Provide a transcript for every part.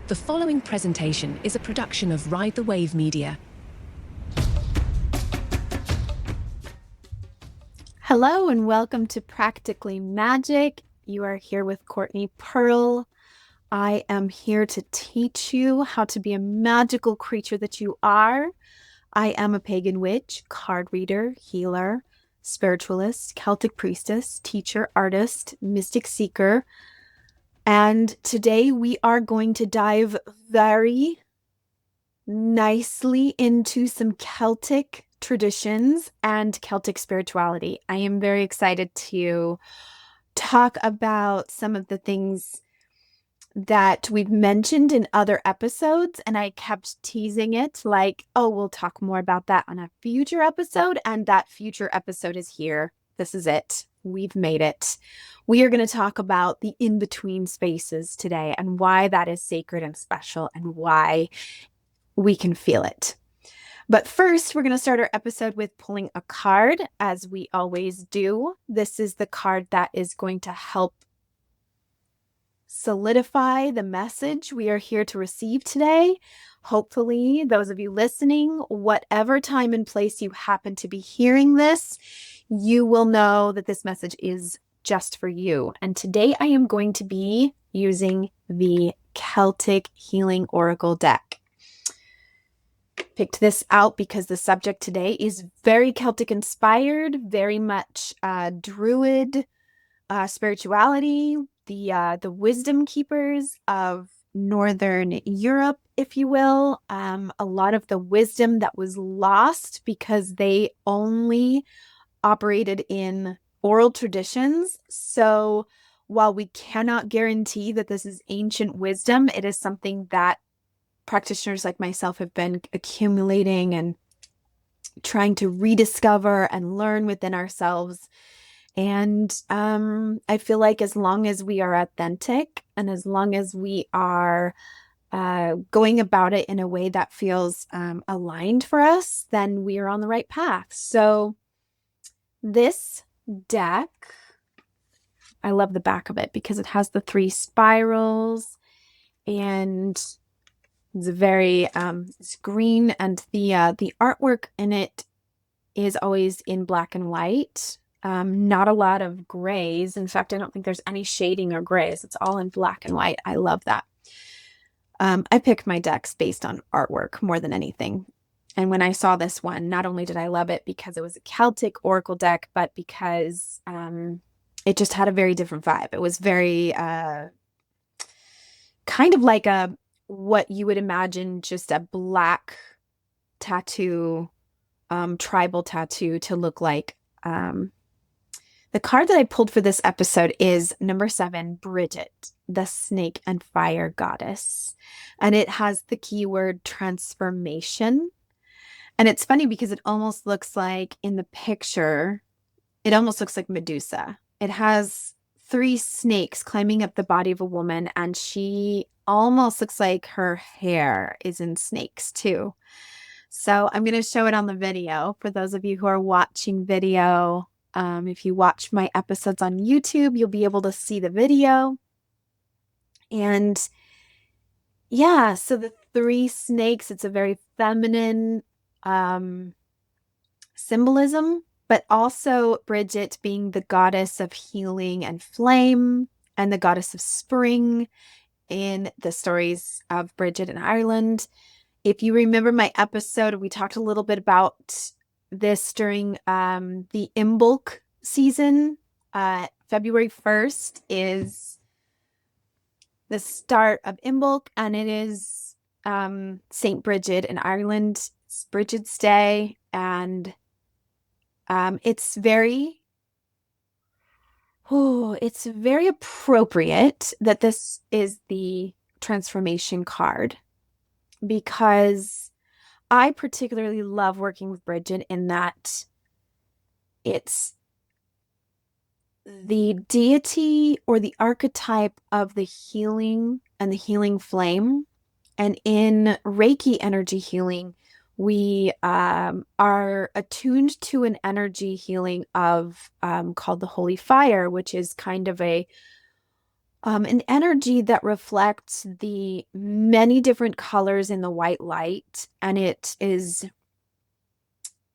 The following presentation is a production of Ride the Wave Media. Hello and welcome to Practically Magic. You are here with Courtney Pwyll. I am here to teach you how to be a magical creature that you are. I am a pagan witch, card reader, healer, spiritualist, Celtic priestess, teacher, artist, mystic seeker. And today we are going to dive very nicely into some Celtic traditions and Celtic spirituality. I am very excited to talk about some of the things that we've mentioned in other episodes, and I kept teasing it like, oh, we'll talk more about that on a future episode, and that future episode is here. This is it. We've made it. We are going to talk about the in-between spaces today and why that is sacred and special and why we can feel it. But first, we're going to start our episode with pulling a card, as we always do. This is the card that is going to help solidify the message we are here to receive today. Hopefully, those of you listening, whatever time and place you happen to be hearing this, you will know that this message is just for you. And today I am going to be using the Celtic Healing Oracle deck. Picked this out because the subject today is very Celtic inspired, very much Druid spirituality, the wisdom keepers of Northern Europe, if you will. A lot of the wisdom that was lost because they only operated in oral traditions. So while we cannot guarantee that this is ancient wisdom, it is something that practitioners like myself have been accumulating and trying to rediscover and learn within ourselves. And I feel like as long as we are authentic and as long as we are going about it in a way that feels aligned for us, then we are on the right path. So this deck, I love the back of it because it has the 3 spirals and it's very it's green, and the artwork in it is always in black and white. Not a lot of grays. In fact, I don't think there's any shading or grays. It's all in black and white. I love that. I pick my decks based on artwork more than anything. And when I saw this one, not only did I love it because it was a Celtic oracle deck, but because it just had a very different vibe. It was very kind of like what you would imagine just a black tattoo, tribal tattoo to look like. The card that I pulled for this episode is number 7, Bridget, the snake and fire goddess. And it has the keyword transformation. And it's funny because it almost looks like in the picture, it almost looks like Medusa. It has 3 snakes climbing up the body of a woman, and she almost looks like her hair is in snakes too. So I'm going to show it on the video for those of you who are watching video. If you watch my episodes on YouTube, you'll be able to see the video. And yeah, so the 3 snakes, it's a very feminine symbolism, but also Bridget being the goddess of healing and flame and the goddess of spring in the stories of Bridget in Ireland. If you remember my episode, we talked a little bit about this during the Imbolc season. February 1st is the start of Imbolc, and it is St. Bridget in Ireland. It's Bridget's Day, and it's very appropriate that this is the transformation card, because I particularly love working with Bridget in that it's the deity or the archetype of the healing and the healing flame. And in Reiki energy healing, we are attuned to an energy healing of called the Holy Fire, which is kind of a an energy that reflects the many different colors in the white light, and it is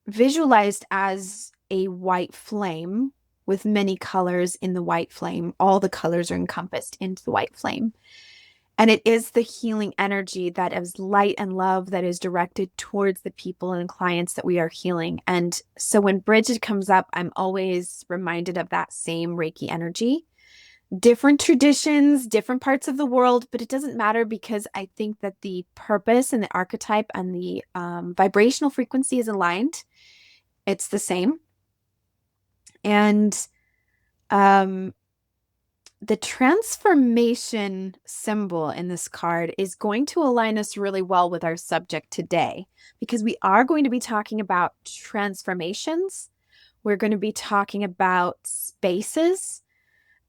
visualized as a white flame with many colors in the white flame. All the colors are encompassed into the white flame. And it is the healing energy that is light and love that is directed towards the people and clients that we are healing. And so when Bridget comes up, I'm always reminded of that same Reiki energy. Different traditions, different parts of the world, but it doesn't matter because I think that the purpose and the archetype and the vibrational frequency is aligned. It's the same. And the transformation symbol in this card is going to align us really well with our subject today, because we are going to be talking about transformations. We're going to be talking about spaces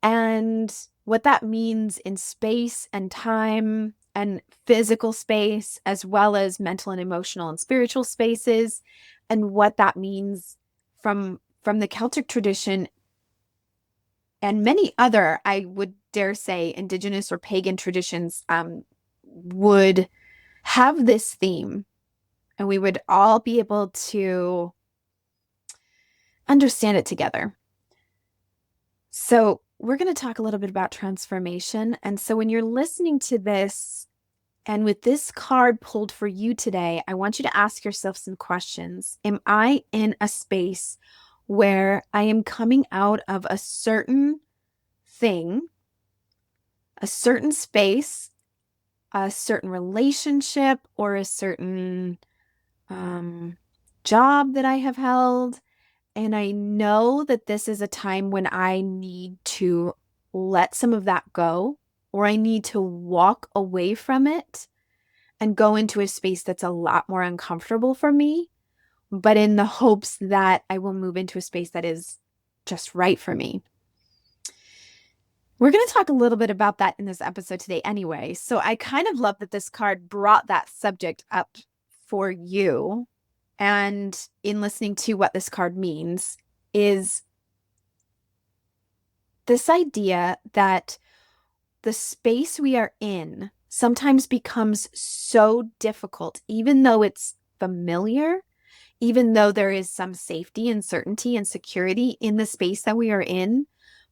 and what that means in space and time and physical space, as well as mental and emotional and spiritual spaces, and what that means from the Celtic tradition and many other, I would dare say, indigenous or pagan traditions would have this theme, and we would all be able to understand it together. So we're going to talk a little bit about transformation. And so when you're listening to this, and with this card pulled for you today, I want you to ask yourself some questions. Am I in a space where I am coming out of a certain thing, a certain space, a certain relationship, or a certain job that I have held? And I know that this is a time when I need to let some of that go, or I need to walk away from it and go into a space that's a lot more uncomfortable for me, but in the hopes that I will move into a space that is just right for me. We're going to talk a little bit about that in this episode today anyway. So I kind of love that this card brought that subject up for you. And in listening to what this card means is this idea that the space we are in sometimes becomes so difficult, even though it's familiar, even though there is some safety and certainty and security in the space that we are in.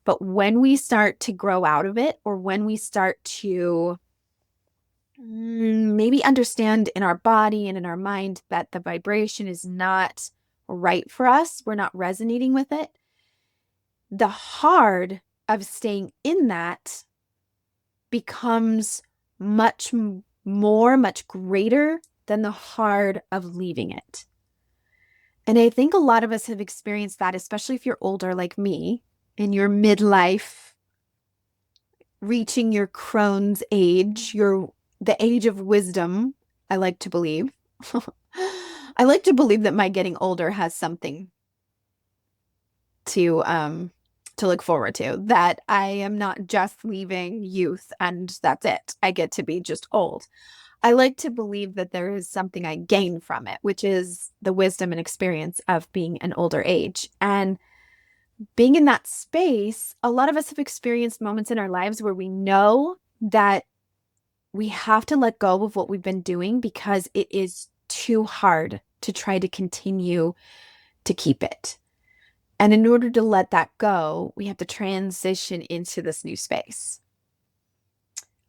But when we start to grow out of it, or when we start to maybe understand in our body and in our mind that the vibration is not right for us, we're not resonating with it, the hard of staying in that becomes much more, much greater than the hard of leaving it. And I think a lot of us have experienced that, especially if you're older like me, in your midlife, reaching your crone's age, the age of wisdom, I like to believe. I like to believe that my getting older has something to look forward to, that I am not just leaving youth and that's it. I get to be just old. I like to believe that there is something I gain from it, which is the wisdom and experience of being an older age. And being in that space, a lot of us have experienced moments in our lives where we know that we have to let go of what we've been doing because it is too hard to try to continue to keep it. And in order to let that go, we have to transition into this new space.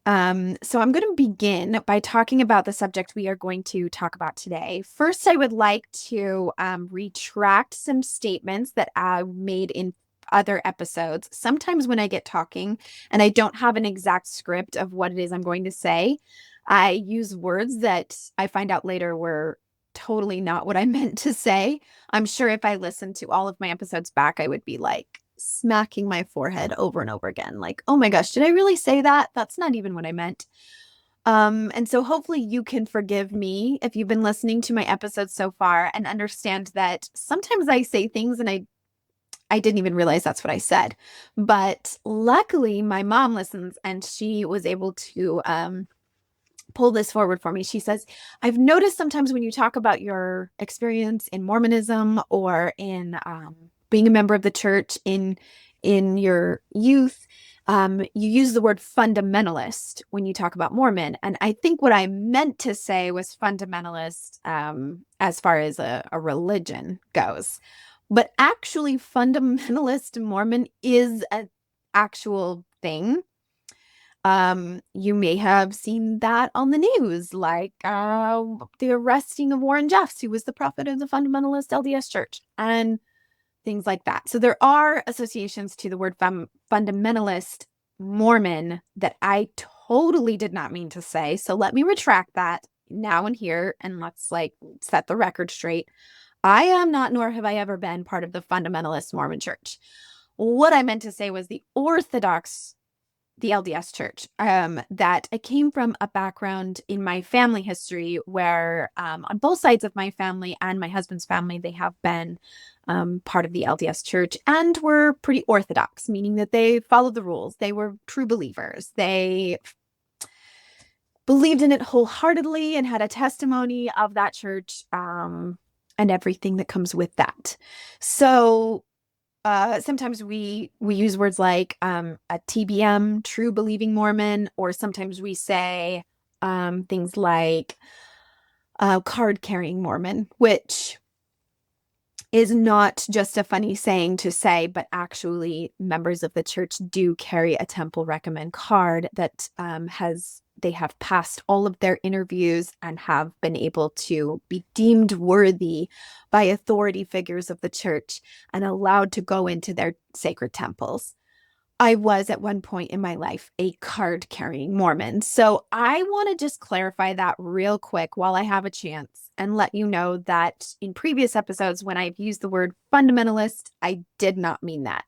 So I'm going to begin by talking about the subject we are going to talk about today. First, I would like to retract some statements that I made in other episodes. Sometimes when I get talking and I don't have an exact script of what it is I'm going to say, I use words that I find out later were totally not what I meant to say. I'm sure if I listened to all of my episodes back, I would be like smacking my forehead over and over again. Like, oh my gosh, did I really say that? That's not even what I meant. And so hopefully you can forgive me if you've been listening to my episodes so far and understand that sometimes I say things and I didn't even realize that's what I said. But luckily my mom listens and she was able to pull this forward for me. She says, I've noticed sometimes when you talk about your experience in Mormonism or in being a member of the church in your youth, You use the word fundamentalist when you talk about Mormon. And I think what I meant to say was fundamentalist as far as a religion goes. But actually, fundamentalist Mormon is an actual thing. You may have seen that on the news, like the arresting of Warren Jeffs, who was the prophet of the fundamentalist LDS Church, and things like that. So there are associations to the word fundamentalist Mormon that I totally did not mean to say. So let me retract that now and here, and let's set the record straight. I am not, nor have I ever been, part of the fundamentalist Mormon Church. What I meant to say was the LDS Church, that I came from a background in my family history where on both sides of my family and my husband's family, they have been part of the LDS Church and were pretty orthodox, meaning that they followed the rules. They were true believers. They believed in it wholeheartedly and had a testimony of that church and everything that comes with that. So sometimes we use words like a TBM, true believing Mormon, or sometimes we say things like card carrying Mormon, which is not just a funny saying to say, but actually members of the church do carry a temple recommend card that they have passed all of their interviews and have been able to be deemed worthy by authority figures of the church and allowed to go into their sacred temples. I was at one point in my life a card carrying Mormon. So I want to just clarify that real quick while I have a chance and let you know that in previous episodes, when I've used the word fundamentalist, I did not mean that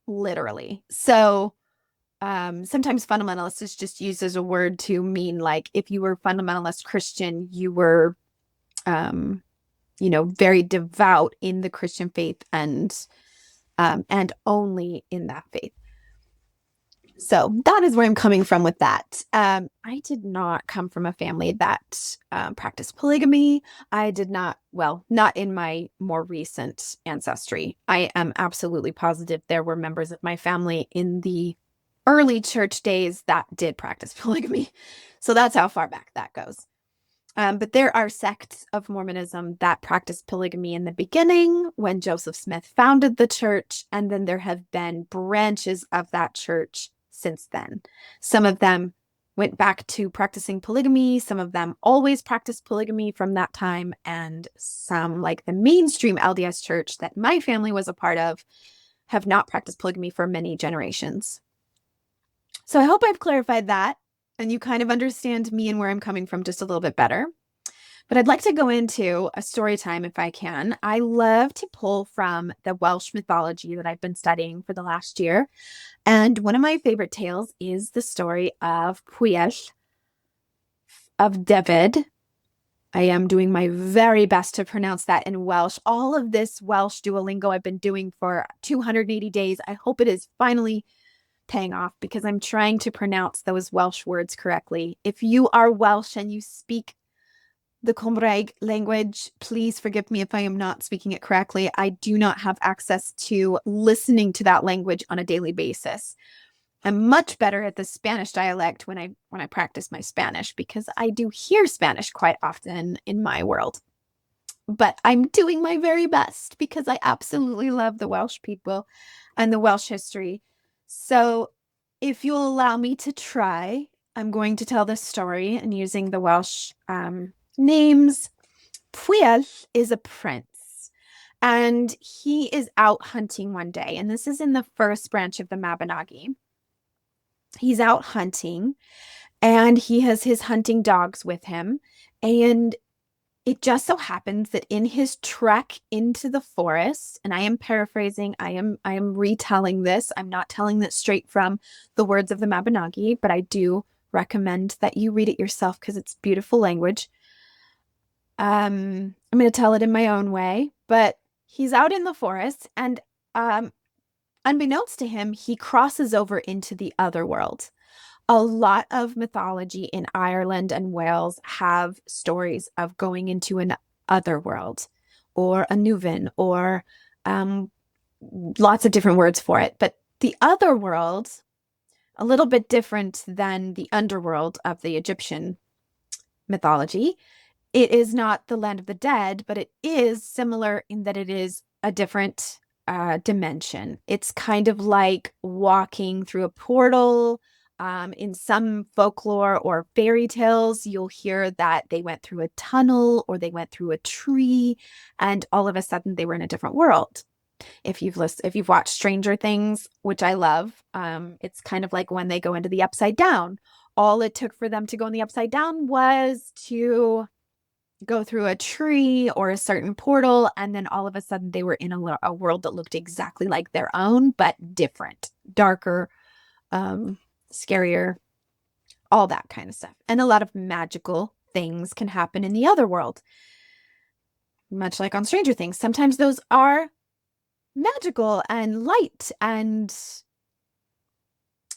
literally. So sometimes fundamentalist is just used as a word to mean like if you were fundamentalist Christian, you were, very devout in the Christian faith and only in that faith. So that is where I'm coming from with that. I did not come from a family that practiced polygamy. I did not, not in my more recent ancestry. I am absolutely positive there were members of my family in the early church days that did practice polygamy. So that's how far back that goes. But there are sects of Mormonism that practiced polygamy in the beginning when Joseph Smith founded the church, and then there have been branches of that church since then. Some of them went back to practicing polygamy. Some of them always practiced polygamy from that time, and some, like the mainstream LDS church that my family was a part of, have not practiced polygamy for many generations. So I hope I've clarified that and you kind of understand me and where I'm coming from just a little bit better. But I'd like to go into a story time if I can. I love to pull from the Welsh mythology that I've been studying for the last year. And one of my favorite tales is the story of Pwyll, of David. I am doing my very best to pronounce that in Welsh. All of this Welsh Duolingo I've been doing for 280 days. I hope it is finally paying off because I'm trying to pronounce those Welsh words correctly. If you are Welsh and you speak the Cymraeg language, please forgive me if I am not speaking it correctly. I do not have access to listening to that language on a daily basis. I'm much better at the Spanish dialect when I practice my Spanish because I do hear Spanish quite often in my world. But I'm doing my very best because I absolutely love the Welsh people and the Welsh history. So if you'll allow me to try, I'm going to tell this story and using the Welsh names. Pwyll is a prince and he is out hunting one day. And this is in the first branch of the Mabinogi. He's out hunting and he has his hunting dogs with him. And it just so happens that in his trek into the forest, and I am paraphrasing, I am retelling this. I'm not telling this straight from the words of the Mabinogi, but I do recommend that you read it yourself because it's beautiful language. I'm going to tell it in my own way, but he's out in the forest and unbeknownst to him, he crosses over into the other world. A lot of mythology in Ireland and Wales have stories of going into an other world or a Nuven or lots of different words for it. But The other world, a little bit different than the underworld of the Egyptian mythology. It is not the land of the dead, but it is similar in that it is a different dimension. It's kind of like walking through a portal. In some folklore or fairy tales, you'll hear that they went through a tunnel or they went through a tree, and all of a sudden they were in a different world. If you've watched Stranger Things, which I love, it's kind of like when they go into the upside down. All it took for them to go in the upside down was to go through a tree or a certain portal, and then all of a sudden they were in a world that looked exactly like their own, but different, darker, scarier, all that kind of stuff. And a lot of magical things can happen in the other world, much like on Stranger Things. Sometimes those are magical and light and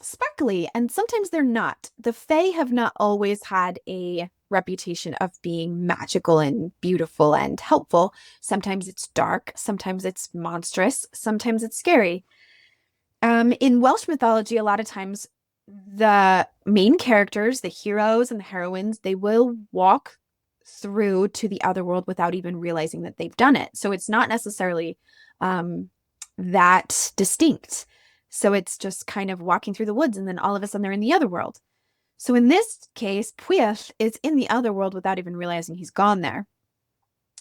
sparkly, and sometimes they're not. The Fae have not always had a reputation of being magical and beautiful and helpful. Sometimes it's dark, sometimes it's monstrous, sometimes it's scary. In Welsh mythology, a lot of times the main characters, the heroes and the heroines, they will walk through to the other world without even realizing that they've done it. So it's not necessarily that distinct. So it's just kind of walking through the woods and then all of a sudden they're in the other world. So in this case, Pwyll is in the other world without even realizing he's gone there.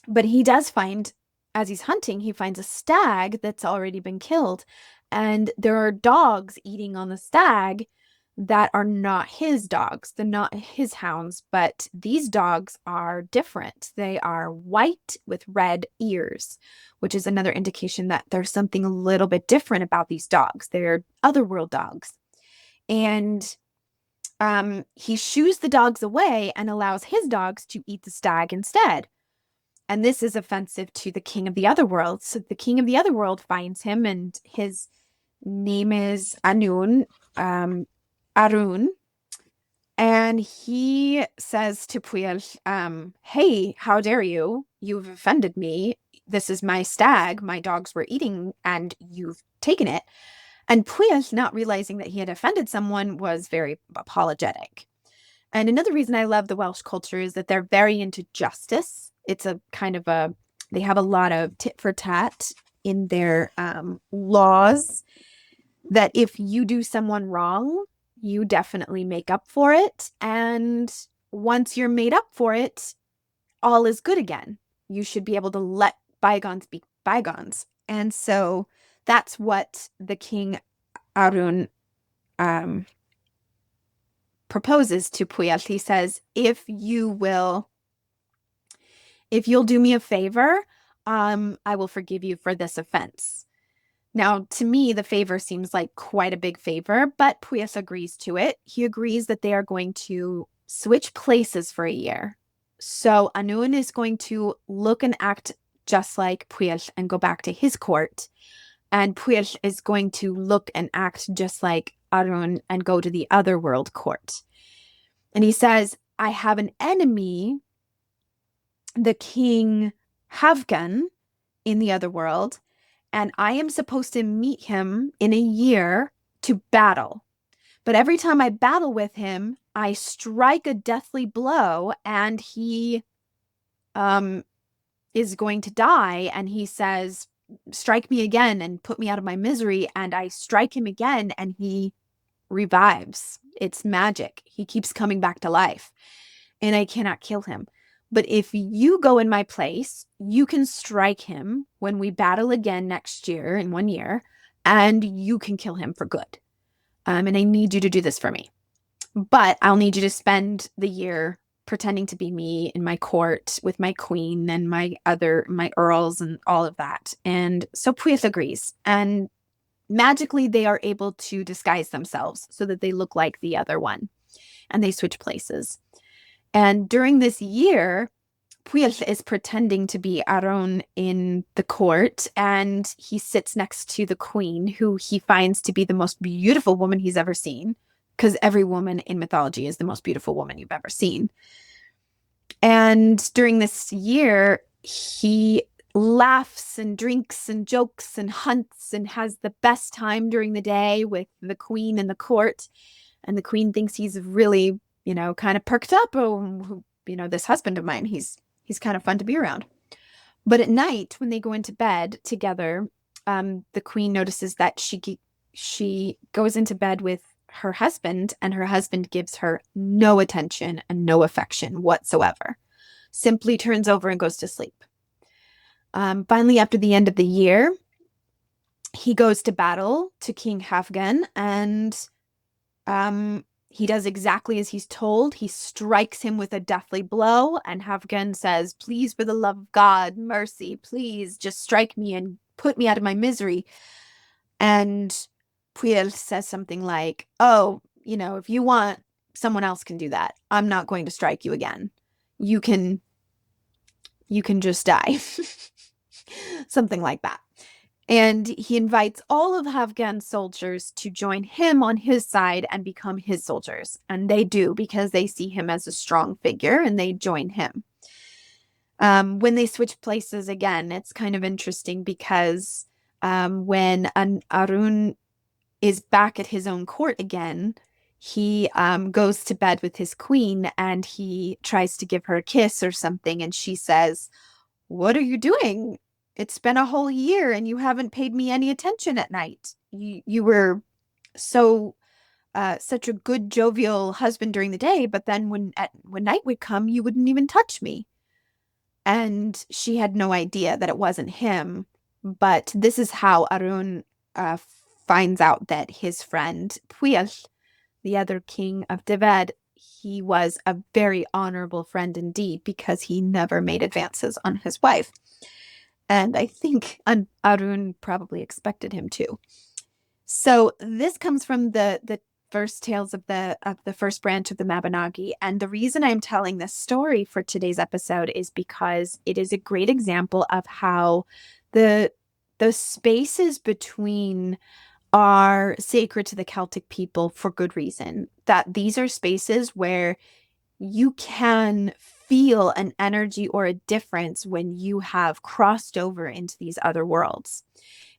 But he does find, as he's hunting, he finds a stag that's already been killed. And there are dogs eating on the stag that are not his dogs. They're not his hounds, but these dogs are different. They are white with red ears, which is another indication that there's something a little bit different about these dogs. They're otherworld dogs. And he shoos the dogs away and allows his dogs to eat the stag instead. And this is offensive to the king of the other world. So the king of the other world finds him, and his name is Arun. And he says to Pwyll, hey, how dare you? You've offended me. This is my stag. My dogs were eating and you've taken it. And Pwyll, not realizing that he had offended someone, was very apologetic. And another reason I love the Welsh culture is that they're very into justice. It's a kind of they have a lot of tit for tat in their laws, that if you do someone wrong, you definitely make up for it. And once you're made up for it, all is good again. You should be able to let bygones be bygones. And so that's what the King Arun proposes to Pwyll. He says, if you'll do me a favor, I will forgive you for this offense. Now, to me, the favor seems like quite a big favor, but Pwyll agrees to it. He agrees that they are going to switch places for a year. So Anun is going to look and act just like Pwyll and go back to his court. And Pwyll is going to look and act just like Arun and go to the other world court. And he says, I have an enemy, the king Havgan, in the other world, and I am supposed to meet him in a year to battle. But every time I battle with him, I strike a deathly blow and he is going to die. And he says, strike me again and put me out of my misery. And I strike him again and he revives. It's magic. He keeps coming back to life and I cannot kill him. But if you go in my place, you can strike him when we battle again next year, in 1 year, and you can kill him for good. And I need you to do this for me. But I'll need you to spend the year pretending to be me in my court with my queen and my earls and all of that. And so Pwyll agrees. And magically, they are able to disguise themselves so that they look like the other one. And they switch places. And during this year, Pwyll is pretending to be Arun in the court, and he sits next to the queen, who he finds to be the most beautiful woman he's ever seen, because every woman in mythology is the most beautiful woman you've ever seen. And during this year, he laughs and drinks and jokes and hunts and has the best time during the day with the queen and the court. And the queen thinks he's really, kind of perked up. Oh, this husband of mine, he's kind of fun to be around. But at night, when they go into bed together, the queen notices that she goes into bed with her husband, and her husband gives her no attention and no affection whatsoever. Simply turns over and goes to sleep. Finally, after the end of the year, he goes to battle to King Halfdan, and he does exactly as he's told. He strikes him with a deathly blow, and Halfdan says, "Please, for the love of God, mercy, please just strike me and put me out of my misery." And Pwyll says something like, "Oh, if you want, someone else can do that. I'm not going to strike you again. You can just die." Something like that. And he invites all of Halfdan's soldiers to join him on his side and become his soldiers. And they do, because they see him as a strong figure, and they join him. When they switch places again, it's kind of interesting, because when Arun is back at his own court again, he goes to bed with his queen, and he tries to give her a kiss or something. And she says, "What are you doing? It's been a whole year and you haven't paid me any attention at night. You were such a good, jovial husband during the day, but then when night would come, you wouldn't even touch me." And she had no idea that it wasn't him. But this is how Arun finds out that his friend Pwyll, the other king of Dyfed, he was a very honorable friend indeed, because he never made advances on his wife. And I think Arun probably expected him to. So this comes from the first tales of the first branch of the Mabinogi. And the reason I'm telling this story for today's episode is because it is a great example of how the spaces between are sacred to the Celtic people for good reason. That these are spaces where you can feel an energy or a difference when you have crossed over into these other worlds.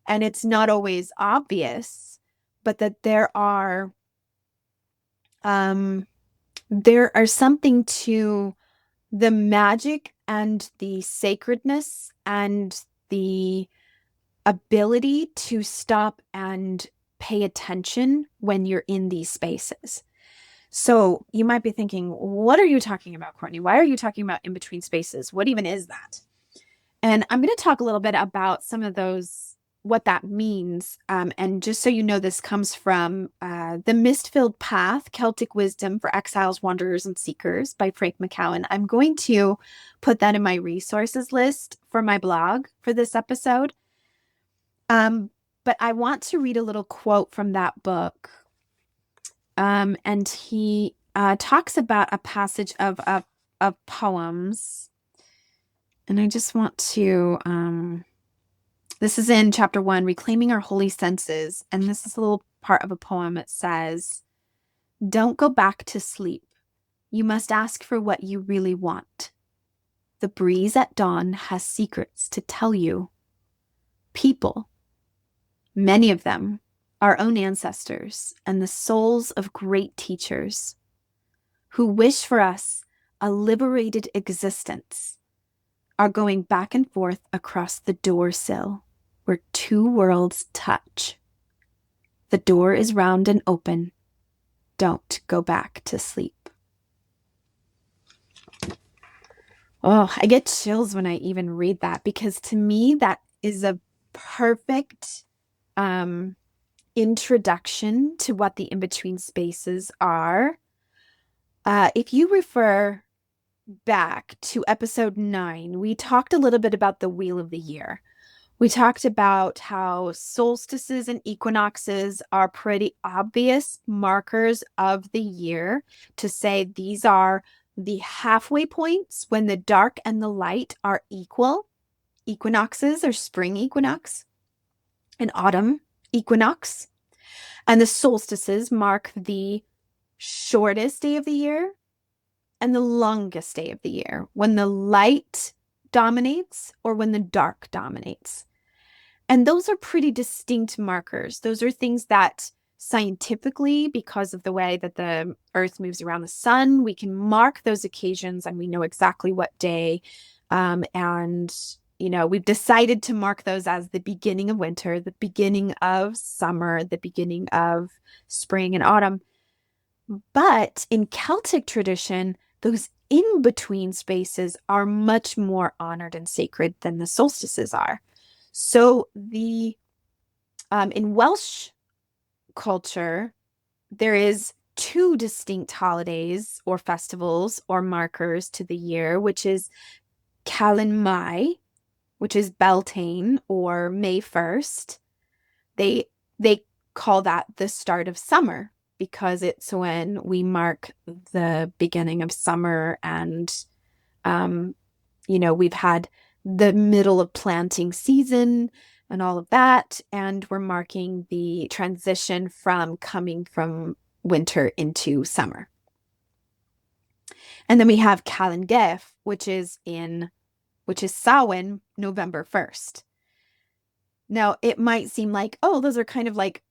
And it's not always obvious, but that there are something to the magic and the sacredness and the ability to stop and pay attention when you're in these spaces. So you might be thinking, what are you talking about, Courtney? Why are you talking about in between spaces? What even is that? And I'm going to talk a little bit about some of those, what that means. And just so you know, this comes from The Mist-Filled Path, Celtic Wisdom for Exiles, Wanderers, and Seekers by Frank McCowan. I'm going to put that in my resources list for my blog for this episode. But I want to read a little quote from that book. And he talks about a passage of poems. And I just want to, this is in chapter 1, Reclaiming Our Holy Senses. And this is a little part of a poem. It says, "Don't go back to sleep. You must ask for what you really want. The breeze at dawn has secrets to tell you. People, many of them, our own ancestors and the souls of great teachers who wish for us a liberated existence, are going back and forth across the door sill where two worlds touch. The door is round and open. Don't go back to sleep." Oh, I get chills when I even read that, because to me that is a perfect introduction to what the in-between spaces are. If you refer back to episode 9, we talked a little bit about the Wheel of the Year. We talked about how solstices and equinoxes are pretty obvious markers of the year to say these are the halfway points when the dark and the light are equal. Equinoxes are spring equinox and autumn equinox. And the solstices mark the shortest day of the year and the longest day of the year, when the light dominates or when the dark dominates. And those are pretty distinct markers. Those are things that scientifically, because of the way that the earth moves around the sun, we can mark those occasions and we know exactly what day. And, we've decided to mark those as the beginning of winter, the beginning of summer, the beginning of spring and autumn. But in Celtic tradition, those in-between spaces are much more honored and sacred than the solstices are. So in Welsh culture, there is two distinct holidays or festivals or markers to the year, which is Calan Mai, which is Beltane or May 1st. They call that the start of summer because it's when we mark the beginning of summer and we've had the middle of planting season and all of that. And we're marking the transition from coming from winter into summer. And then we have Calan Gaeaf, which is Samhain, November 1st. Now, it might seem like, oh, those are kind of like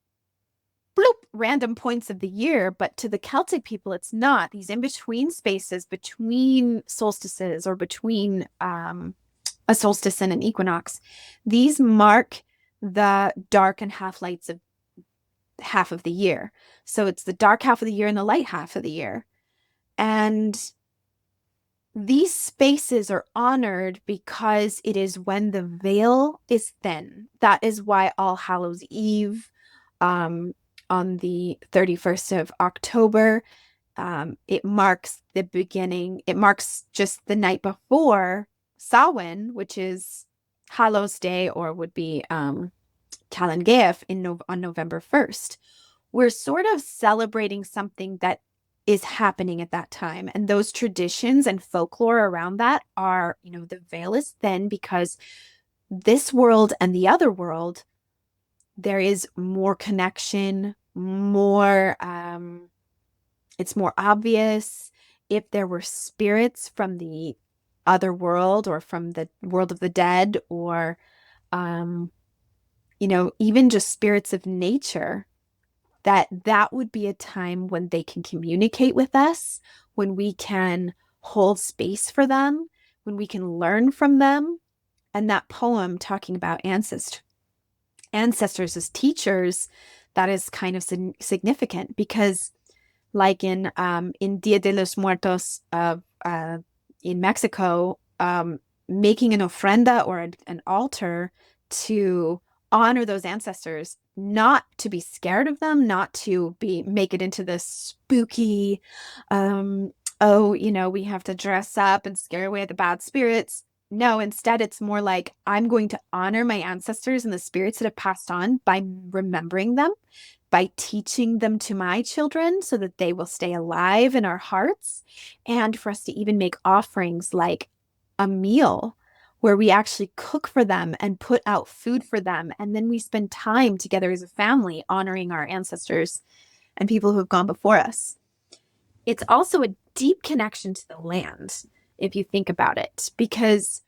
bloop, random points of the year, but to the Celtic people, it's not. These in-between spaces between solstices or between a solstice and an equinox, these mark the dark and half lights of half of the year. So it's the dark half of the year and the light half of the year. And these spaces are honored because it is when the veil is thin. That is why All Hallows Eve, on the 31st of October, it marks the beginning. It marks just the night before Samhain, which is Hallows Day, or would be Calan Gaeaf on November 1st. We're sort of celebrating something that is happening at that time. And those traditions and folklore around that are, the veil is thin because this world and the other world, there is more connection, it's more obvious. If there were spirits from the other world or from the world of the dead or, even just spirits of nature, that would be a time when they can communicate with us, when we can hold space for them, when we can learn from them. And that poem talking about ancestors as teachers, that is kind of significant because like in Dia de los Muertos in Mexico, making an ofrenda or an altar to honor those ancestors, not to be scared of them, not to make it into this spooky, we have to dress up and scare away the bad spirits. No, instead it's more like I'm going to honor my ancestors and the spirits that have passed on by remembering them, by teaching them to my children so that they will stay alive in our hearts, and for us to even make offerings like a meal where we actually cook for them and put out food for them. And then we spend time together as a family honoring our ancestors and people who have gone before us. It's also a deep connection to the land, if you think about it, because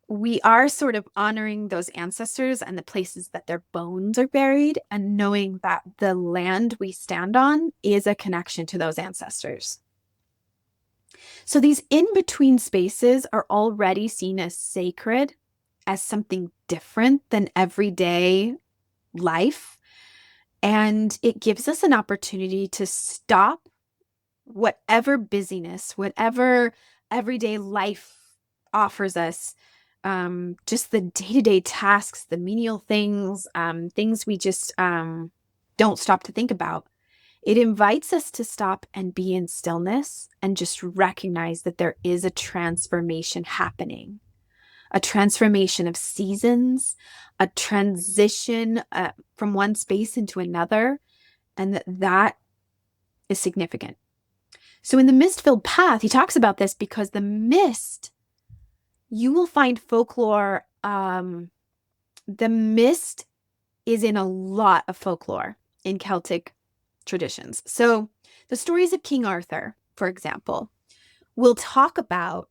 we are sort of honoring those ancestors and the places that their bones are buried, and knowing that the land we stand on is a connection to those ancestors. So these in-between spaces are already seen as sacred, as something different than everyday life. And it gives us an opportunity to stop whatever busyness, whatever everyday life offers us, just the day-to-day tasks, the menial things, things we just don't stop to think about. It invites us to stop and be in stillness and just recognize that there is a transformation happening, a transformation of seasons, a transition from one space into another, and that is significant. So in the Mist-Filled Path, he talks about this because the mist, you will find folklore. The mist is in a lot of folklore in Celtic traditions. So the stories of King Arthur, for example, will talk about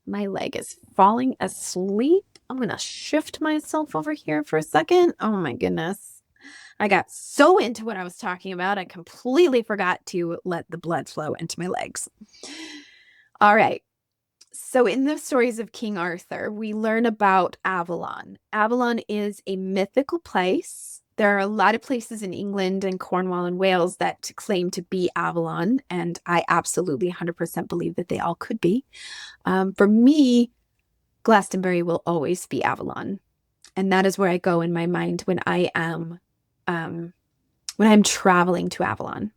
My leg is falling asleep. I'm going to shift myself over here for a second. Oh my goodness. I got so into what I was talking about, I completely forgot to let the blood flow into my legs. All right. So in the stories of King Arthur, we learn about Avalon. Avalon is a mythical place. There are a lot of places in England and Cornwall and Wales that claim to be Avalon, and I absolutely 100% believe that they all could be. For me, Glastonbury will always be Avalon, and that is where I go in my mind when I'm traveling to Avalon.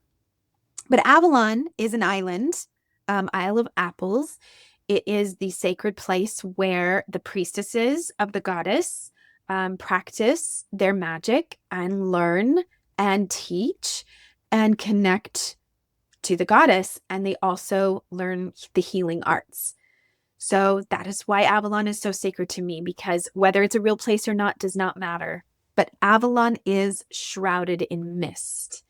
But Avalon is an island, Isle of Apples. It is the sacred place where the priestesses of the goddess practice their magic and learn and teach and connect to the goddess. And they also learn the healing arts. So that is why Avalon is so sacred to me, because whether it's a real place or not does not matter. But Avalon is shrouded in mist.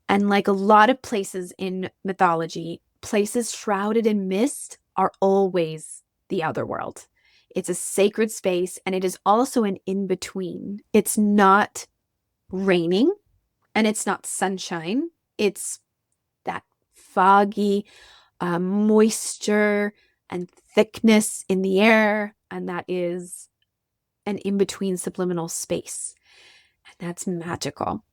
And like a lot of places in mythology, places shrouded in mist are always the other world. It's a sacred space, and it is also an in-between. It's not raining and it's not sunshine. It's that foggy moisture and thickness in the air, and that is an in-between subliminal space. And that's magical.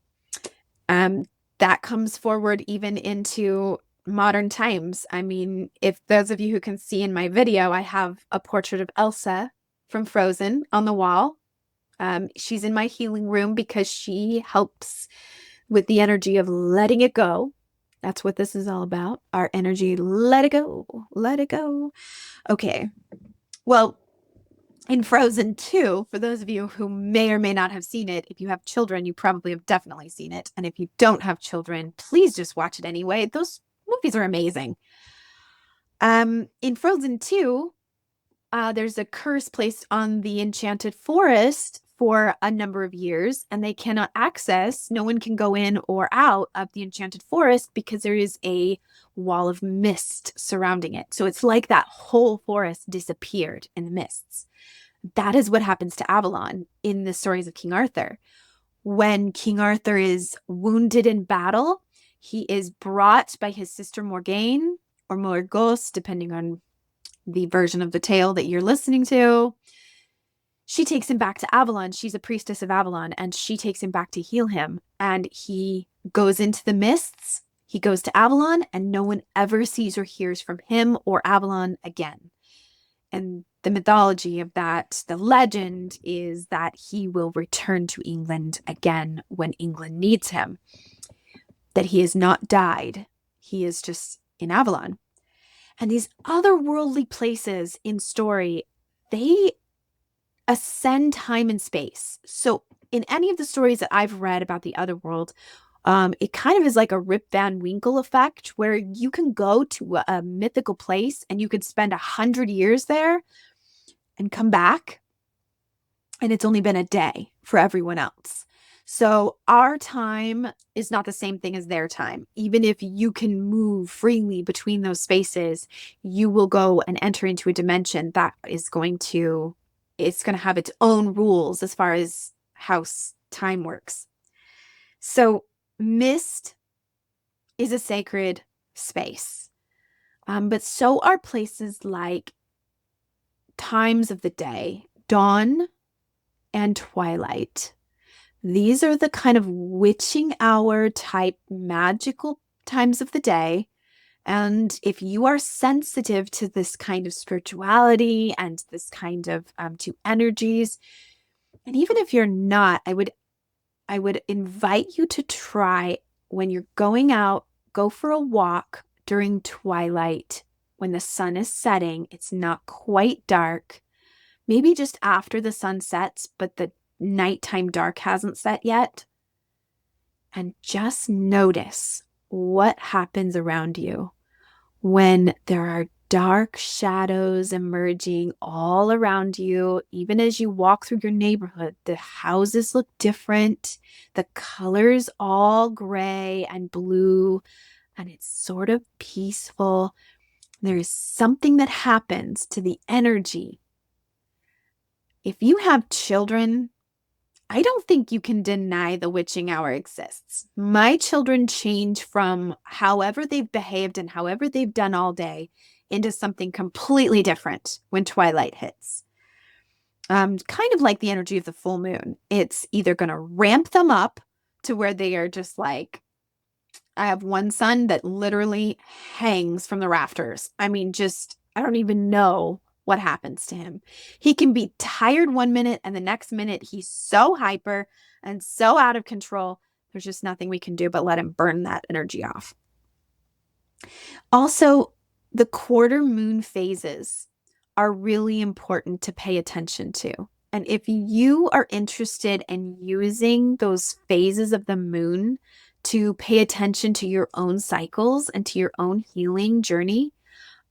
That comes forward even into modern times. I mean, if those of you who can see in my video, I have a portrait of Elsa from Frozen on the wall. She's in my healing room because she helps with the energy of letting it go. That's what this is all about. Our energy, let it go, let it go. Okay. Well, in Frozen 2, for those of you who may or may not have seen it, if you have children, you probably have definitely seen it. And if you don't have children, please just watch it anyway. Those movies are amazing. In Frozen 2, there's a curse placed on the enchanted forest for a number of years, and they cannot access, no one can go in or out of the enchanted forest because there is a wall of mist surrounding it. So it's like that whole forest disappeared in the mists. That is what happens to Avalon in the stories of King Arthur. When King Arthur is wounded in battle, he is brought by his sister Morgane, or Morgause, depending on the version of the tale that you're listening to. She takes him back to Avalon. She's a priestess of Avalon, and she takes him back to heal him. And he goes into the mists. He goes to Avalon, and no one ever sees or hears from him or Avalon again. And the mythology of that, the legend is that he will return to England again when England needs him. That he has not died. He is just in Avalon. And these otherworldly places in story, they ascend time and space. So in any of the stories that I've read about the otherworld, it kind of is like a Rip Van Winkle effect, where you can go to a mythical place and you could spend 100 years there and come back, and it's only been a day for everyone else. So our time is not the same thing as their time. Even if you can move freely between those spaces, you will go and enter into a dimension that is going to have its own rules as far as how time works. So mist is a sacred space, but so are places like times of the day, dawn and twilight. These are the kind of witching hour type magical times of the day. And if you are sensitive to this kind of spirituality and this kind of to energies, and even if you're not, I would invite you to try, when you're going out, go for a walk during twilight when the sun is setting. It's not quite dark. Maybe just after the sun sets, but the nighttime dark hasn't set yet. And just notice what happens around you when there are dark shadows emerging all around you. Even as you walk through your neighborhood, the houses look different. The colors all gray and blue, and it's sort of peaceful. There is something that happens to the energy. If you have children, I don't think you can deny the witching hour exists. My children change from however they've behaved and however they've done all day into something completely different when twilight hits. Kind of like the energy of the full moon. It's either going to ramp them up to where they are just like, I have one son that literally hangs from the rafters. I mean, just, I don't even know what happens to him. He can be tired one minute and the next minute he's so hyper and so out of control. There's just nothing we can do but let him burn that energy off. Also, the quarter moon phases are really important to pay attention to. And if you are interested in using those phases of the moon to pay attention to your own cycles and to your own healing journey,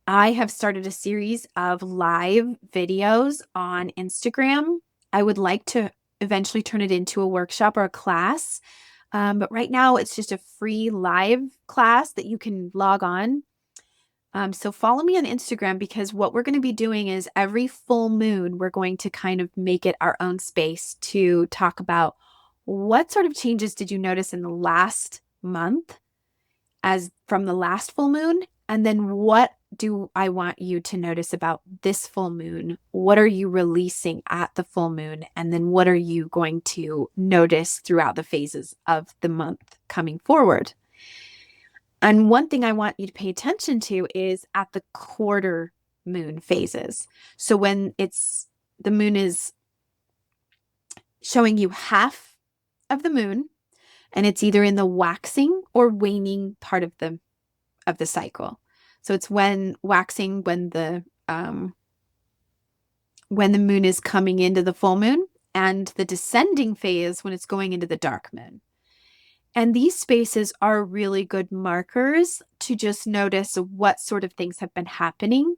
I have started a series of live videos on Instagram. I would like to eventually turn it into a workshop or a class. But right now it's just a free live class that you can log on. So follow me on Instagram, because what we're going to be doing is every full moon, we're going to kind of make it our own space to talk about what sort of changes did you notice in the last month as from the last full moon? And then what do I want you to notice about this full moon? What are you releasing at the full moon? And then what are you going to notice throughout the phases of the month coming forward? And one thing I want you to pay attention to is at the quarter moon phases. So when the moon is showing you half of the moon, and it's either in the waxing or waning part of the cycle. So it's when waxing, when the moon is coming into the full moon, and the descending phase when it's going into the dark moon. And these spaces are really good markers to just notice what sort of things have been happening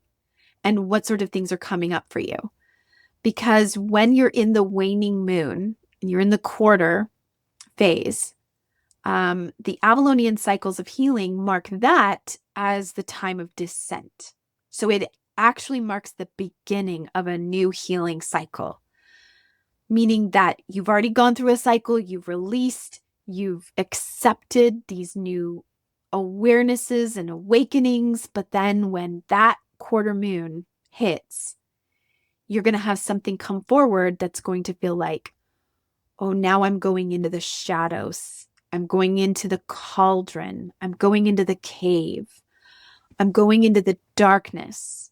and what sort of things are coming up for you. Because when you're in the waning moon and you're in the quarter phase, the Avalonian cycles of healing mark that as the time of descent. So it actually marks the beginning of a new healing cycle, meaning that you've already gone through a cycle, you've released, you've accepted these new awarenesses and awakenings. But then when that quarter moon hits, you're going to have something come forward that's going to feel like, oh, now I'm going into the shadows. I'm going into the cauldron. I'm going into the cave. I'm going into the darkness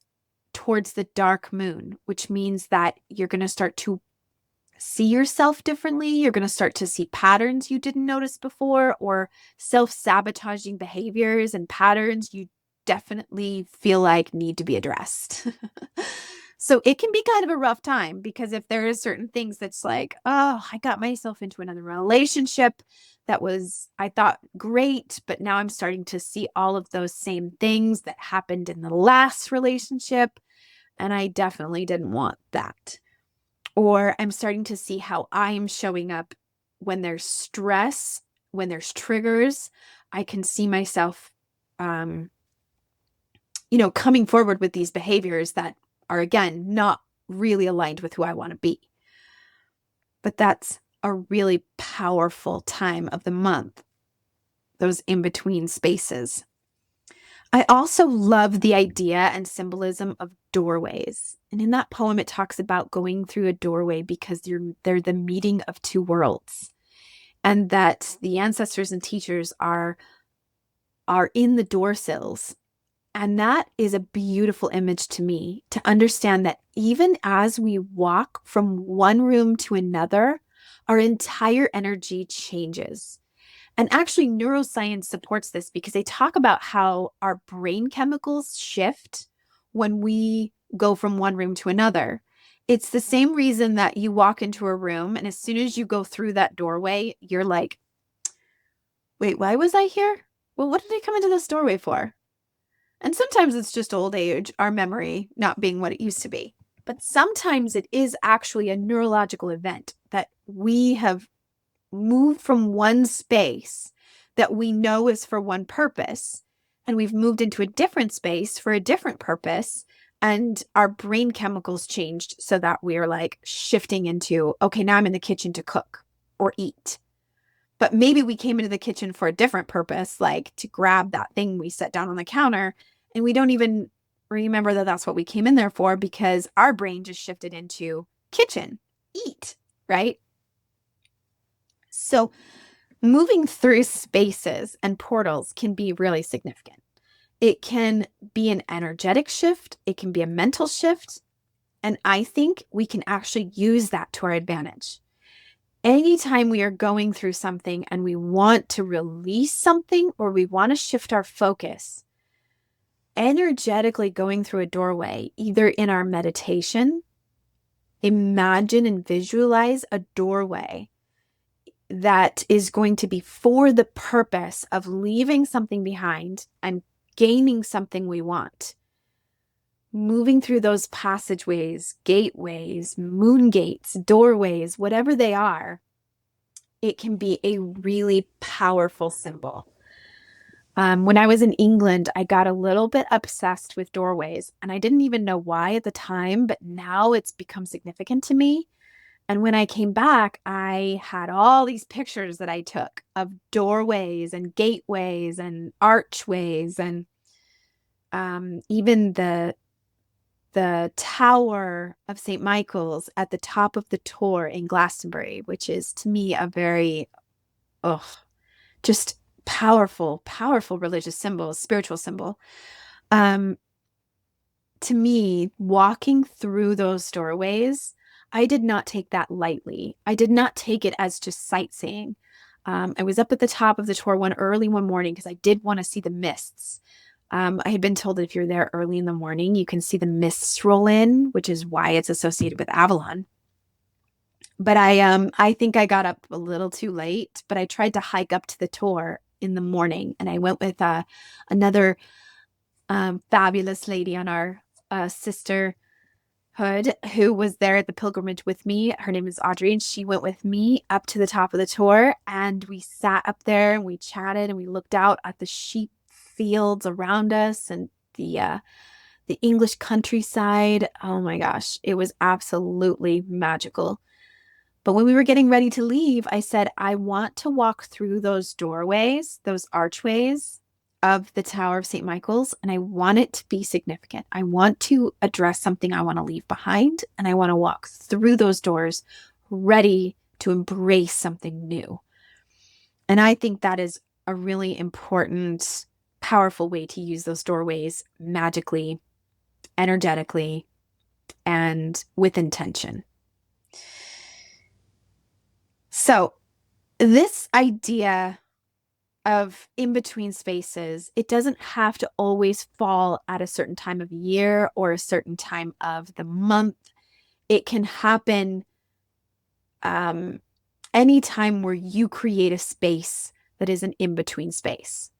towards the dark moon, which means that you're going to start to see yourself differently. You're going to start to see patterns you didn't notice before, or self-sabotaging behaviors and patterns you definitely feel like need to be addressed. So it can be kind of a rough time, because if there are certain things that's like, oh, I got myself into another relationship that was, I thought, great, but now I'm starting to see all of those same things that happened in the last relationship, and I definitely didn't want that. Or I'm starting to see how I'm showing up when there's stress, when there's triggers. I can see myself, coming forward with these behaviors that are, again, not really aligned with who I want to be. But that's a really powerful time of the month, those in-between spaces. I also love the idea and symbolism of doorways. And in that poem, it talks about going through a doorway because they're the meeting of two worlds. And that the ancestors and teachers are in the door sills. And that is a beautiful image to me, to understand that even as we walk from one room to another, our entire energy changes. And actually, neuroscience supports this, because they talk about how our brain chemicals shift when we go from one room to another. It's the same reason that you walk into a room, and as soon as you go through that doorway, you're like, wait, why was I here? Well, what did I come into this doorway for? And sometimes it's just old age, our memory not being what it used to be. But sometimes it is actually a neurological event that we have moved from one space that we know is for one purpose. and we've moved into a different space for a different purpose. And our brain chemicals changed so that we're like shifting into, okay, now I'm in the kitchen to cook or eat. But maybe we came into the kitchen for a different purpose, like to grab that thing we set down on the counter. And we don't even remember that that's what we came in there for, because our brain just shifted into kitchen, eat, right? So moving through spaces and portals can be really significant. It can be an energetic shift. It can be a mental shift. And I think we can actually use that to our advantage. Anytime we are going through something and we want to release something or we want to shift our focus, energetically going through a doorway, either in our meditation, imagine and visualize a doorway that is going to be for the purpose of leaving something behind and gaining something we want. Moving through those passageways, gateways, moon gates, doorways, whatever they are, it can be a really powerful symbol. When I was in England, I got a little bit obsessed with doorways, and I didn't even know why at the time, but now it's become significant to me. And when I came back, I had all these pictures that I took of doorways and gateways and archways, and even the Tower of St. Michael's at the top of the Tor in Glastonbury, which is to me a very, just powerful religious symbol, spiritual symbol. To me, walking through those doorways, I did not take that lightly. I did not take it as just sightseeing. I was up at the top of the Tor early one morning because I did want to see the mists. I had been told that if you're there early in the morning, you can see the mists roll in, which is why it's associated with Avalon. But I think I got up a little too late, but I tried to hike up to the Tor in the morning, and I went with another fabulous lady on our sisterhood who was there at the pilgrimage with me. Her name is Audrey, and she went with me up to the top of the Tor, and we sat up there and we chatted and we looked out at the sheep fields around us and the English countryside. Oh my gosh, it was absolutely magical. But when we were getting ready to leave, I said, I want to walk through those doorways, those archways of the Tower of St. Michael's, and I want it to be significant. I want to address something I want to leave behind, and I want to walk through those doors ready to embrace something new. And I think that is a really important, powerful way to use those doorways magically, energetically, and with intention. So this idea of in-between spaces, it doesn't have to always fall at a certain time of year or a certain time of the month. It can happen anytime where you create a space that is an in-between space.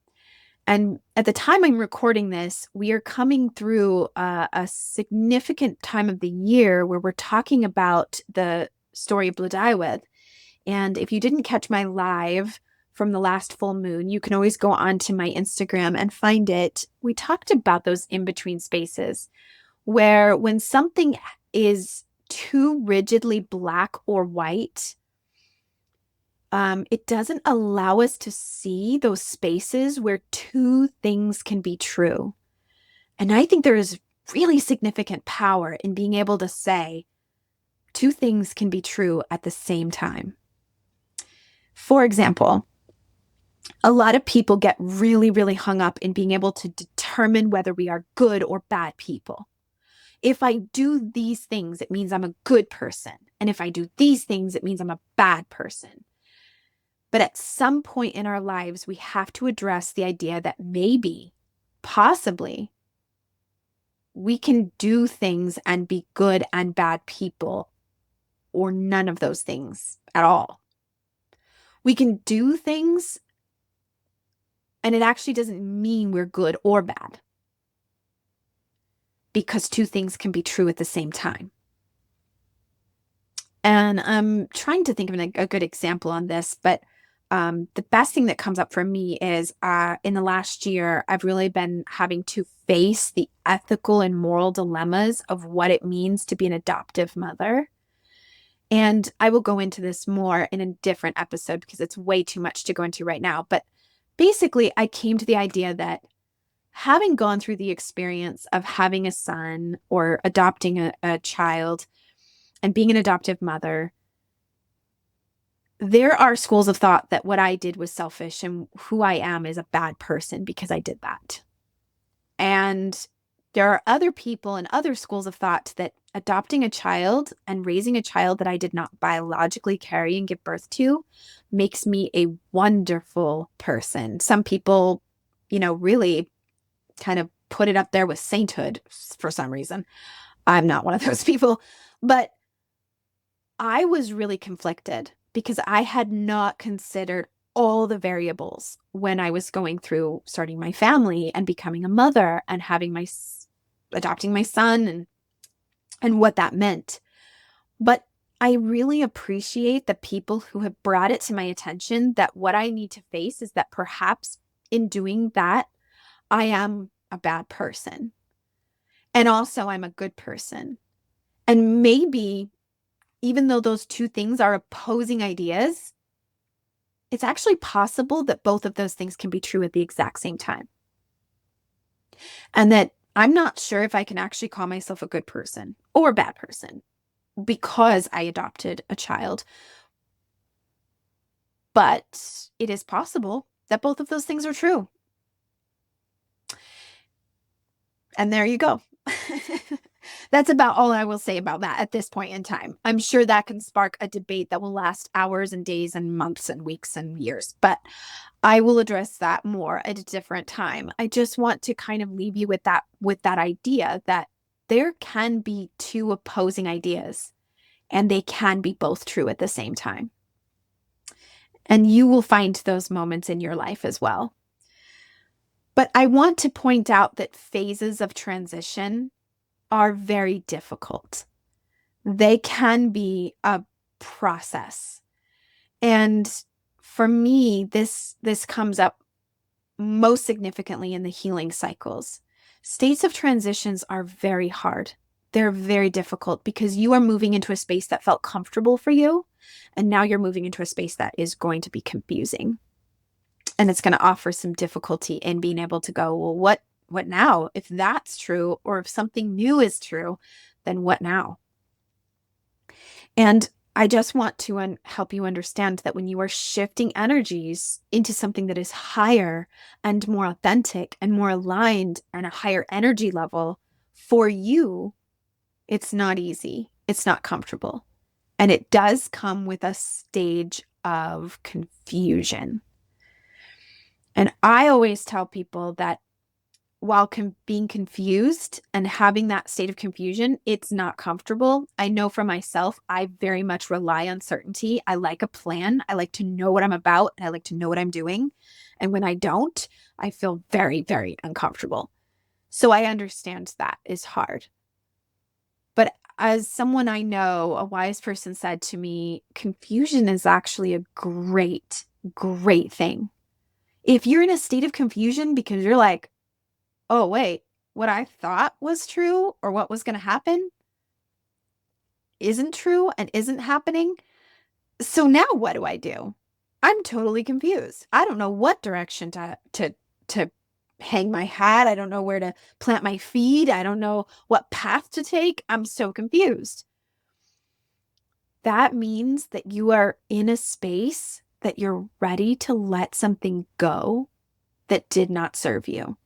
And at the time I'm recording this, we are coming through a significant time of the year where we're talking about the story of Blodeuwedd. And if you didn't catch my live from the last full moon, you can always go onto my Instagram and find it. We talked about those in-between spaces where when something is too rigidly black or white, it doesn't allow us to see those spaces where two things can be true. And I think there is really significant power in being able to say two things can be true at the same time. For example, a lot of people get really, really hung up in being able to determine whether we are good or bad people. If I do these things, it means I'm a good person. And if I do these things, it means I'm a bad person. But at some point in our lives, we have to address the idea that maybe, possibly, we can do things and be good and bad people, or none of those things at all. We can do things, and it actually doesn't mean we're good or bad, because two things can be true at the same time. And I'm trying to think of a good example on this, but The best thing that comes up for me is in the last year, I've really been having to face the ethical and moral dilemmas of what it means to be an adoptive mother. And I will go into this more in a different episode because it's way too much to go into right now. But basically, I came to the idea that having gone through the experience of having a son or adopting a child and being an adoptive mother, there are schools of thought that what I did was selfish and who I am is a bad person because I did that. And there are other people and other schools of thought that adopting a child and raising a child that I did not biologically carry and give birth to makes me a wonderful person. Some people, really kind of put it up there with sainthood for some reason. I'm not one of those people, but I was really conflicted because I had not considered all the variables when I was going through starting my family and becoming a mother and having adopting my son and what that meant. But I really appreciate the people who have brought it to my attention that what I need to face is that perhaps in doing that, I am a bad person. And also I'm a good person. And maybe even though those two things are opposing ideas, it's actually possible that both of those things can be true at the exact same time. And that I'm not sure if I can actually call myself a good person or a bad person because I adopted a child. But it is possible that both of those things are true. And there you go. That's about all I will say about that at this point in time. I'm sure that can spark a debate that will last hours and days and months and weeks and years, but I will address that more at a different time. I just want to kind of leave you with that idea that there can be two opposing ideas and they can be both true at the same time. And you will find those moments in your life as well. But I want to point out that phases of transition are very difficult. They can be a process. And for me, this comes up most significantly in the healing cycles. States of transitions are very hard. They're very difficult because you are moving into a space that felt comfortable for you, and now you're moving into a space that is going to be confusing. And it's going to offer some difficulty in being able to go, well, what now? If that's true, or if something new is true, then what now? And I just want to help you understand that when you are shifting energies into something that is higher and more authentic and more aligned and a higher energy level for you, it's not easy. It's not comfortable. And it does come with a stage of confusion. And I always tell people that while being confused and having that state of confusion, it's not comfortable. I know for myself, I very much rely on certainty. I like a plan. I like to know what I'm about, and I like to know what I'm doing. And when I don't, I feel very, very uncomfortable. So I understand that is hard. But as someone I know, a wise person said to me, confusion is actually a great, great thing. If you're in a state of confusion because you're like, oh, wait, what I thought was true or what was going to happen isn't true and isn't happening. So now what do I do? I'm totally confused. I don't know what direction to hang my hat. I don't know where to plant my feet. I don't know what path to take. I'm so confused. That means that you are in a space that you're ready to let something go that did not serve you.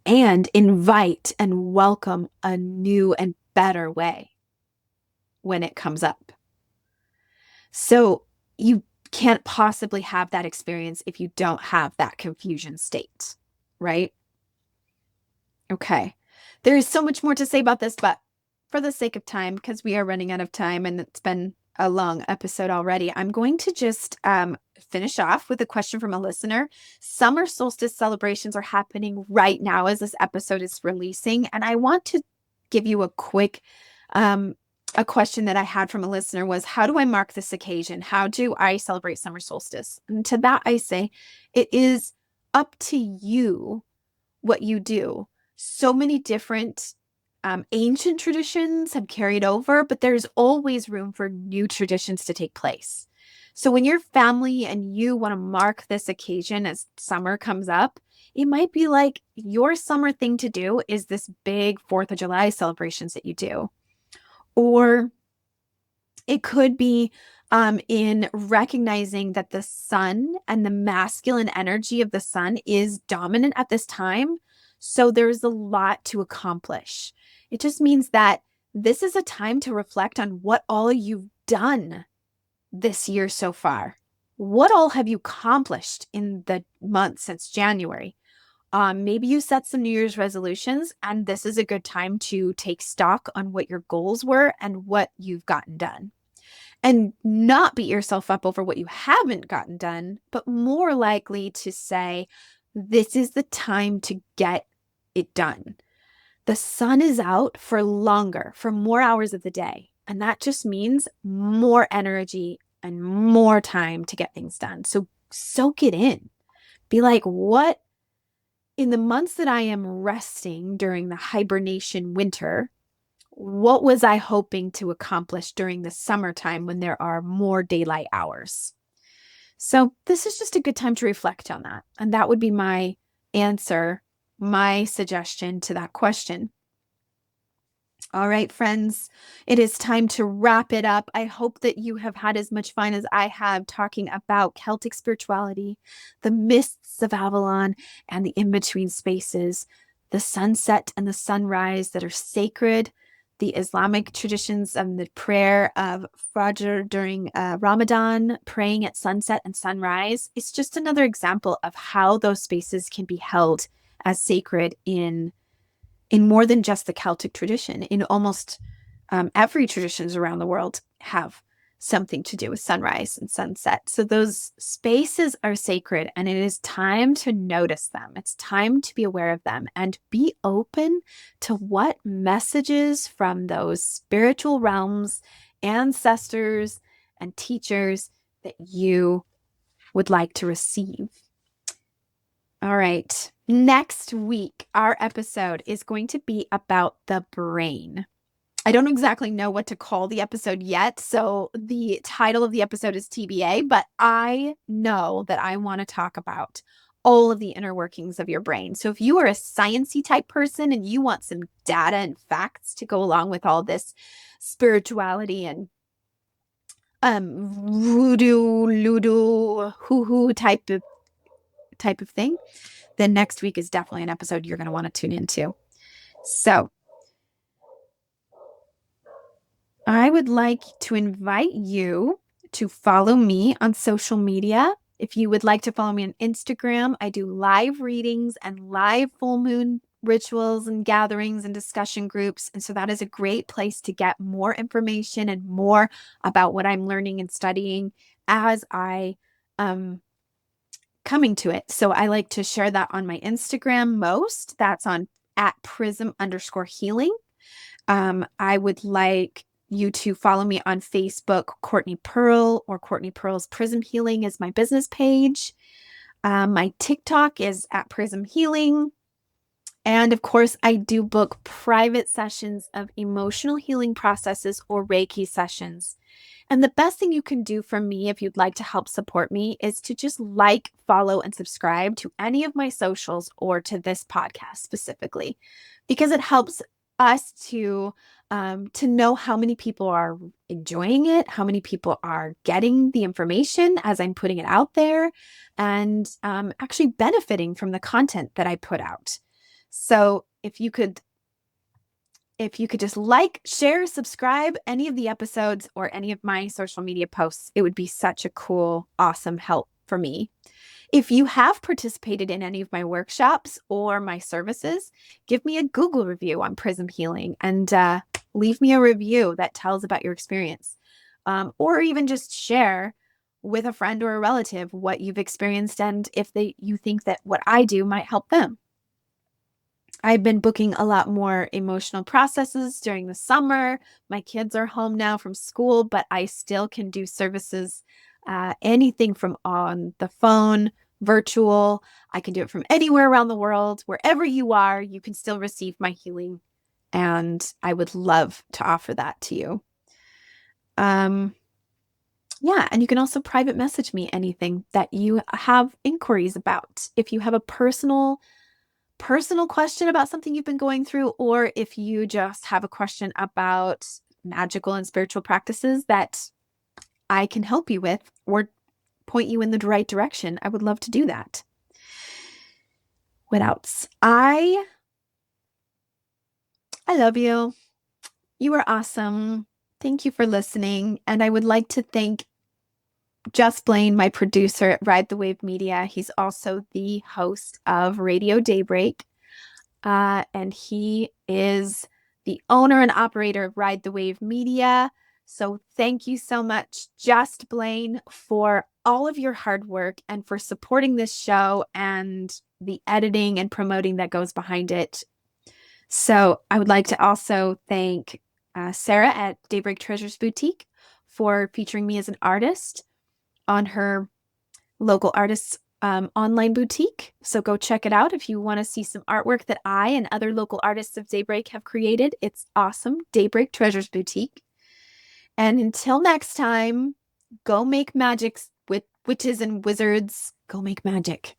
And invite and welcome a new and better way when it comes up. So you can't possibly have that experience if you don't have that confusion state, right? Okay. There is so much more to say about this, but for the sake of time, because we are running out of time and it's been a long episode already, I'm going to just finish off with a question from a listener. Summer solstice celebrations are happening right now as this episode is releasing, and I want to give you a quick a question that I had from a listener was, how do I mark this occasion? How do I celebrate summer solstice? And to that I say, it is up to you what you do. So many different ancient traditions have carried over, but there's always room for new traditions to take place. So when your family and you want to mark this occasion as summer comes up, it might be like your summer thing to do is this big 4th of July celebrations that you do. Or it could be in recognizing that the sun and the masculine energy of the sun is dominant at this time. So there's a lot to accomplish. It just means that this is a time to reflect on what all you've done this year so far. What all have you accomplished in the month since January? Maybe you set some New Year's resolutions, and this is a good time to take stock on what your goals were and what you've gotten done. And not beat yourself up over what you haven't gotten done, but more likely to say, this is the time to get it done. The sun is out for longer, for more hours of the day. And that just means more energy and more time to get things done. So soak it in. Be like, what in the months that I am resting during the hibernation winter, what was I hoping to accomplish during the summertime when there are more daylight hours? So this is just a good time to reflect on that. And that would be my answer, my suggestion to that question. All right, friends, it is time to wrap it up. I hope that you have had as much fun as I have talking about Celtic spirituality, the mists of Avalon, and the in-between spaces, the sunset and the sunrise that are sacred, the Islamic traditions and the prayer of Fajr during Ramadan, praying at sunset and sunrise. It's just another example of how those spaces can be held as sacred in more than just the Celtic tradition. In almost every traditions around the world have something to do with sunrise and sunset. So those spaces are sacred, and it is time to notice them. It's time to be aware of them and be open to what messages from those spiritual realms, ancestors, and teachers that you would like to receive. All right. Next week, our episode is going to be about the brain. I don't exactly know what to call the episode yet, so the title of the episode is TBA, but I know that I want to talk about all of the inner workings of your brain. So if you are a sciencey type person and you want some data and facts to go along with all this spirituality and voodoo, ludo, hoo-hoo type of thing, then next week is definitely an episode you're going to want to tune into. So I would like to invite you to follow me on social media. If you would like to follow me on Instagram, I do live readings and live full moon rituals and gatherings and discussion groups. And so that is a great place to get more information and more about what I'm learning and studying as I coming to it. So I like to share that on my Instagram most. That's on @prism_healing. I would like you to follow me on Facebook, Courtney Pwyll, or Courtney Pwyll's Prism Healing is my business page. My TikTok is @Prism Healing. And of course, I do book private sessions of emotional healing processes or Reiki sessions. And the best thing you can do for me if you'd like to help support me is to just like, follow, and subscribe to any of my socials or to this podcast specifically, because it helps us to know how many people are enjoying it, how many people are getting the information as I'm putting it out there, and actually benefiting from the content that I put out. So if you could just like, share, subscribe any of the episodes or any of my social media posts, it would be such a cool, awesome help for me. If you have participated in any of my workshops or my services, give me a Google review on Prism Healing and leave me a review that tells about your experience. Or even just share with a friend or a relative what you've experienced and if you think that what I do might help them. I've been booking a lot more emotional processes during the summer. My kids are home now from school, but I still can do services, anything from on the phone, virtual. I can do it from anywhere around the world. Wherever you are, you can still receive my healing. And I would love to offer that to you. Yeah, and you can also private message me anything that you have inquiries about. If you have a personal question about something you've been going through, or if you just have a question about magical and spiritual practices that I can help you with or point you in the right direction, I would love to do that. What else? I love you. You are awesome. Thank you for listening. And I would like to thank Just Blaine, my producer at Ride the Wave Media. He's also the host of Radio Daybreak. And he is the owner and operator of Ride the Wave Media. So thank you so much, Just Blaine, for all of your hard work and for supporting this show and the editing and promoting that goes behind it. So I would like to also thank Sarah at Daybreak Treasures Boutique for featuring me as an artist on her local artists online boutique. So go check it out if you want to see some artwork that I and other local artists of Daybreak have created. It's awesome. Daybreak Treasures Boutique. And until next time, go make magic with witches and wizards. Go make magic.